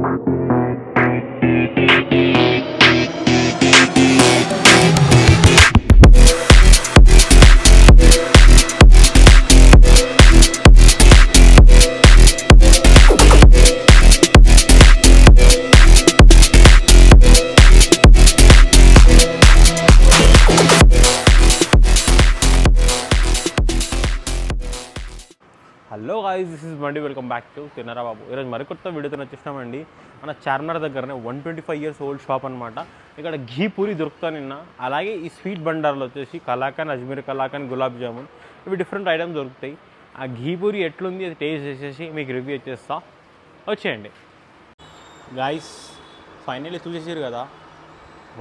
Hello guys, this is బండి. Welcome back to తిన్నరా బాబు. ఈరోజు మరికొత్త వీడియోతో వచ్చేసినామండి. మన చార్మినార్ దగ్గరనే 125 years ఓల్డ్ షాప్ అనమాట. ఇక్కడ ఘీ పూరి దొరుకుతా నిన్న. అలాగే ఈ స్వీట్ బండార్లో వచ్చేసి కలాకండ్, అజ్మీర్ కలాకండ్, గులాబ్ జామున్, ఇవి డిఫరెంట్ ఐటమ్స్ దొరుకుతాయి. ఆ ఘీ పూరి ఎట్లుంది అది టేస్ట్ చేసేసి మీకు రివ్యూ చేస్తా, వచ్చేయండి. గాయ్స్, ఫైనల్లీ చూసేసారు కదా,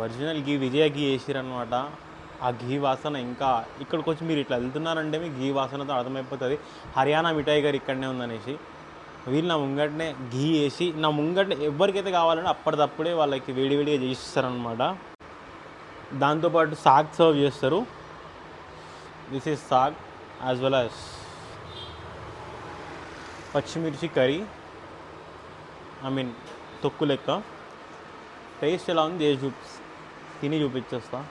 ఒరిజినల్ ఘీ విజయ ఘీ వేసారు అనమాట. ఆ ఘీ వాసన ఇంకా ఇక్కడికి వచ్చి మీరు ఇట్లా వెళ్తున్నారంటే మీకు ఘీ వాసనతో అర్థమైపోతుంది హర్యానా మిఠాయి గారు ఇక్కడనే ఉందనేసి. వీళ్ళు నా ముంగటనే ఘీ వేసి, నా ముంగటనే ఎవరికైతే కావాలంటే అప్పటిదప్పుడే వాళ్ళకి వేడివేడిగా చేసిస్తారనమాట. దాంతోపాటు సాగ్ సర్వ్ చేస్తారు. This is saag as well as పచ్చిమిర్చి కర్రీ, ఐ మీన్ తొక్కు లెక్క. టేస్ట్ ఎలా ఉంది తిని చూపించేస్తా.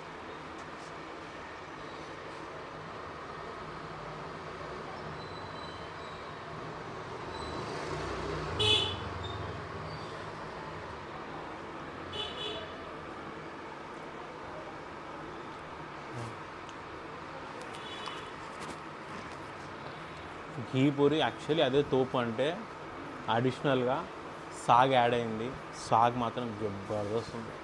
ఘీ పూరి యాక్చువల్లీ అదే తోపు, అంటే అడిషనల్గా సాగ్ యాడ్ అయింది. సాగ్ మాత్రం జబర్దస్త్ ఉంది.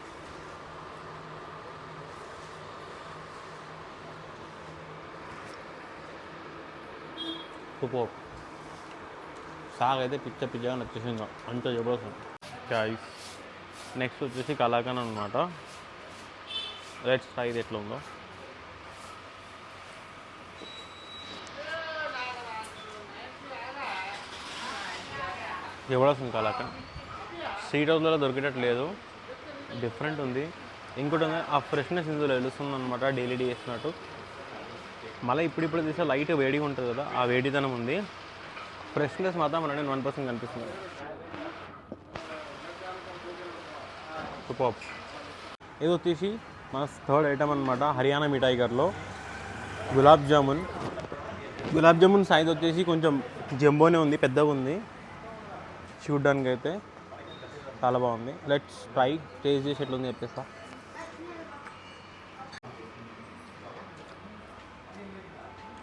సూపర్. సాగ్ అయితే పిచ్చగా నచ్చేసింది, అంత జబర్దస్త్ ఉంది. గాయ్స్, నెక్స్ట్ వచ్చేసి కలాకండ్ అనమాట. లెట్స్ ట్రై ఇది ఎట్లా ఉందో. జబర్దస్త్ కలాకండ్. స్ట్రీట్ హౌస్లలో దొరికేటట్లేదు, డిఫరెంట్ ఉంది. ఇంకోటి ఉంది, ఆ ఫ్రెష్నెస్ ఇందులో తెలుస్తుంది అనమాట, డైలీ చేసినట్టు. మళ్ళీ ఇప్పుడు తీసే లైట్ వేడిగా ఉంటుంది కదా, ఆ వేడితనం ఉంది. ఫ్రెష్నెస్ మాత్రం 100% కనిపిస్తుంది. సూపర్. ఇది వచ్చేసి మన థర్డ్ ఐటమ్ అనమాట, హర్యానా మిఠాయి గారిలో గులాబ్ జామున్. గులాబ్ జామున్ సైజ్ వచ్చేసి కొంచెం జంబోనే ఉంది, పెద్దగా ఉంది. చూడ్డానికి అయితే చాలా బాగుంది. లెట్స్ ట్రై, టేస్ట్ చేసి ఎట్లుంది చెప్పేస్తా.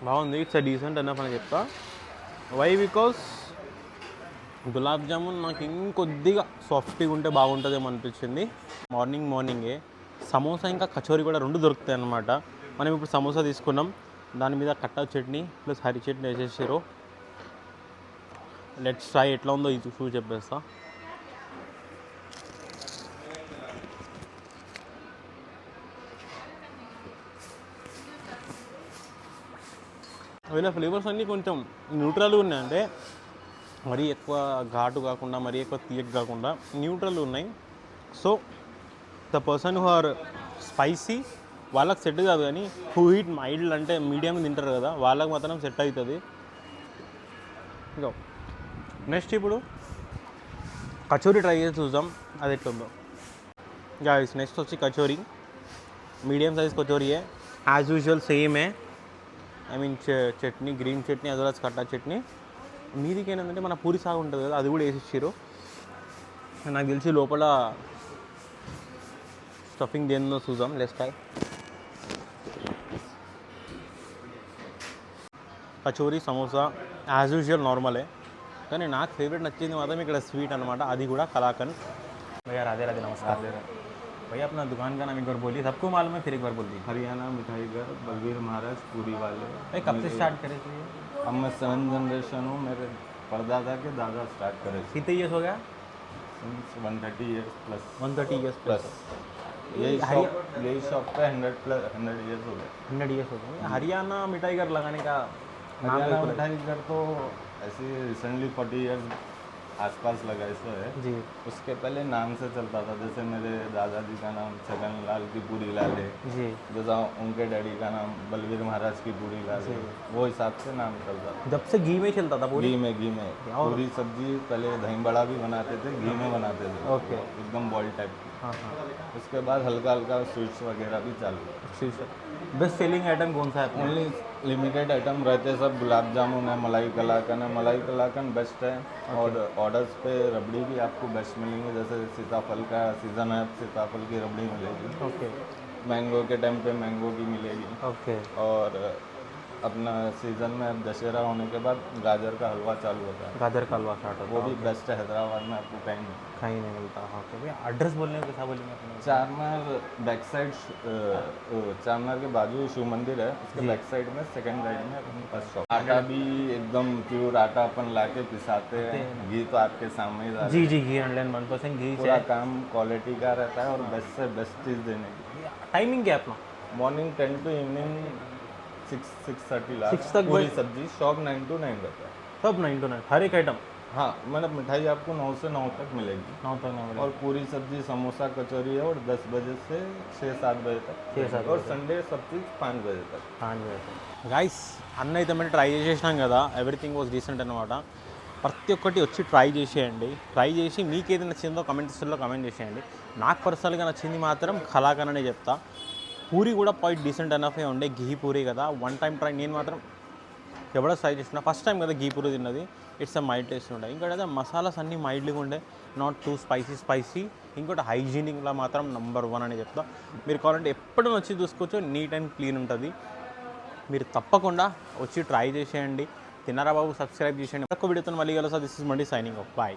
బాగుంది, ఇట్స్ అ డీసెంట్ ఎనఫ్ అని చెప్తా. వై? బికాస్ గులాబ్ జామున్ నాకు ఇంకొద్దిగా సాఫ్ట్గా ఉంటే బాగుంటుందేమో అనిపించింది. మార్నింగే సమోసా ఇంకా కచోరీ కూడా రెండు దొరుకుతాయి అన్నమాట. మనం ఇప్పుడు సమోసా తీసుకున్నాం, దాని మీద కట్టా చట్నీ ప్లస్ హరి చట్నీ వేసేసారు. లెట్స్ ట్రై ఎట్లా ఉందో ఇది చూసి చెప్పేస్తా. వీళ్ళ ఫ్లేవర్స్ అన్నీ కొంచెం న్యూట్రల్గా ఉన్నాయి, అంటే మరీ ఎక్కువ ఘాటు కాకుండా మరీ ఎక్కువ తీయగా కాకుండా న్యూట్రల్ ఉన్నాయి. So the person who are spicy వాళ్ళకి సెట్ కాదు, కానీ హూ ఈట్ మైల్డ్ అంటే మీడియం తింటారు కదా, వాళ్ళకి మాత్రం సెట్ అవుతుంది. ఇంకా నెక్స్ట్ ఇప్పుడు కచోరీ ట్రై చేసి చూద్దాం అది ఎట్లుందో. గాయ్స్, నెక్స్ట్ వచ్చి కచోరీ. మీడియం సైజ్ కచోరీయే, యాజ్ యూజువల్ సేమే. I mean chutney, green chutney అది కూడా కట్టా చట్నీ. మీదికి ఏంటంటే మన పూరి సాగు ఉంటుంది కదా, అది కూడా వేసిచ్చారు. నాకు తెలిసి లోపల స్టఫింగ్ దేనిదో చూద్దాం. Let's try. Kachori, samosa as usual నార్మలే, కానీ నాకు ఫేవరెట్ నచ్చింది మాత్రం ఇక్కడ స్వీట్ అనమాట, అది కూడా కలాకండ్. भैया राधे राधे, नमस्कार। भैया अपना दुकान का नाम एक बार बोलिए, सबको मालूम है, फिर एक बार बोलिए। हरियाणा मिठाई घर, बलबीर महाराज, पूरी वाले। भाई कब से स्टार्ट करे थे? अब मैं 7th जनरेशन हूँ, मेरे परदादा के दादा स्टार्ट करे। कितने ईयर्स हो गया? 130 years प्लस। 130 years plus. यही शॉप पे 100 years हो गए। 100 years हो गए। हरियाणा मिठाई घर लगाने का हरियाणा मिठाई घर तो ऐसे रिसेंटली 40 years आसपास लगाए सो है। जी उसके पहले नाम से चलता था, जैसे मेरे दादाजी का नाम छगन लाल की पूरी लाल है, जी जैसा उनके डैडी का नाम बलवीर महाराज की पूरी लाल है, वो हिसाब से नाम चलता था। जब से घी में चलता था पूरी। घी में और- पूरी सब्जी पहले दही बड़ा भी बनाते थे, घी में बनाते थे। ओके। एकदम बॉइल टाइप की। हाँ हाँ उसके बाद हल्का हल्का स्वीट्स वगैरह भी चालू। ठीक है। बेस्ट सेलिंग आइटम कौन सा है अपना? ओनली लिमिटेड आइटम रहते सब, गुलाब जामुन है, मलाई कलाकन है। मलाई कलाकन बेस्ट है। और ऑर्डर्स पे रबड़ी भी आपको बेस्ट मिलेंगी, जैसे सीताफल का सीज़न है, सीताफल की रबड़ी मिलेगी। ओके मैंगो के टाइम पे मैंगो की मिलेगी। ओके। और अपना सीज़न में अब दशहरा होने के बाद गाजर का हलवा चालू होता है, गाजर का हलवा स्टार्ट होता वो है। भी बेस्ट है। हैदराबाद में आपको कहीं नहीं। कहीं नहीं मिलता। हाँ ओके भैया, एड्रेस बोलने को कैसा बोलेंगे अपने? चारमार बैक साइड, चारमार के बाजू शिव मंदिर है, उसके बैक साइड में सेकंड राइट में अपने पास शॉप। आटा भी एकदम प्योर आटा अपन लाके पिसाते हैं। घी तो आपके सामने ही डालते जी जी घी 101% घी हैं। से। पूरा काम क्वालिटी का रहता है और बेस्ट से बेस्ट चीज़ देने की। टाइमिंग क्या है अपना? Morning 10 to evening 6-6:30 6 last. तक पूरी सब्जी शॉप 9 to 9 रहता है। सब 9 to 9 हर एक आइटम हाँ, मतलब मिठाई आपको 9 से 9 तक मिलेगी। 9 तक नहीं मिलेगा। और पूरी सब्जी समोसा कचौरी है, और 10 बजे से 6-7 बजे तक। 6-7 और संडे सब चीज़ 5 बजे तक। గైస్ అన్న అయితే మనం ట్రై చేసేసినాం కదా, ఎవ్రీథింగ్ వాజ్ డీసెంట్ అనమాట. ప్రతి ఒక్కటి వచ్చి ట్రై చేసేయండి. ట్రై చేసి మీకు ఏది నచ్చిందో కమెంట్ సెక్షన్లో కమెంట్ చేసేయండి. నాకు పర్సనల్గా నచ్చింది మాత్రం కలాకన్ అనే చెప్తా. పూరి కూడా క్వైట్ డీసెంట్ ఎనఫే ఉండే, ఘీ పూరి కదా. వన్ టైం ట్రై, నేను మాత్రం ఎవడో ట్రై చేసిన ఫస్ట్ టైం కదా ఘీ పూరి తిన్నది. ఇట్స్ అ మైల్డ్ టేస్ట్ ఉండే. ఇంకోటి అయితే మసాలాస్ అన్నీ మైల్డ్గా ఉండే, నాట్ టూ స్పైసీ. ఇంకోటి హైజీనిక్లో మాత్రం నంబర్ 1 అని చెప్తా. మీరు కావాలంటే ఎప్పుడైనా వచ్చి చూసుకోవచ్చు, నీట్ అండ్ క్లీన్ ఉంటుంది. మీరు తప్పకుండా వచ్చి ట్రై చేసేయండి. తిన్నారా బాబు, సబ్స్క్రైబ్ చేసేయండి. మరొక వీడియోతో మళ్ళీ కలుస్తా. This is Mandi signing off. Bye.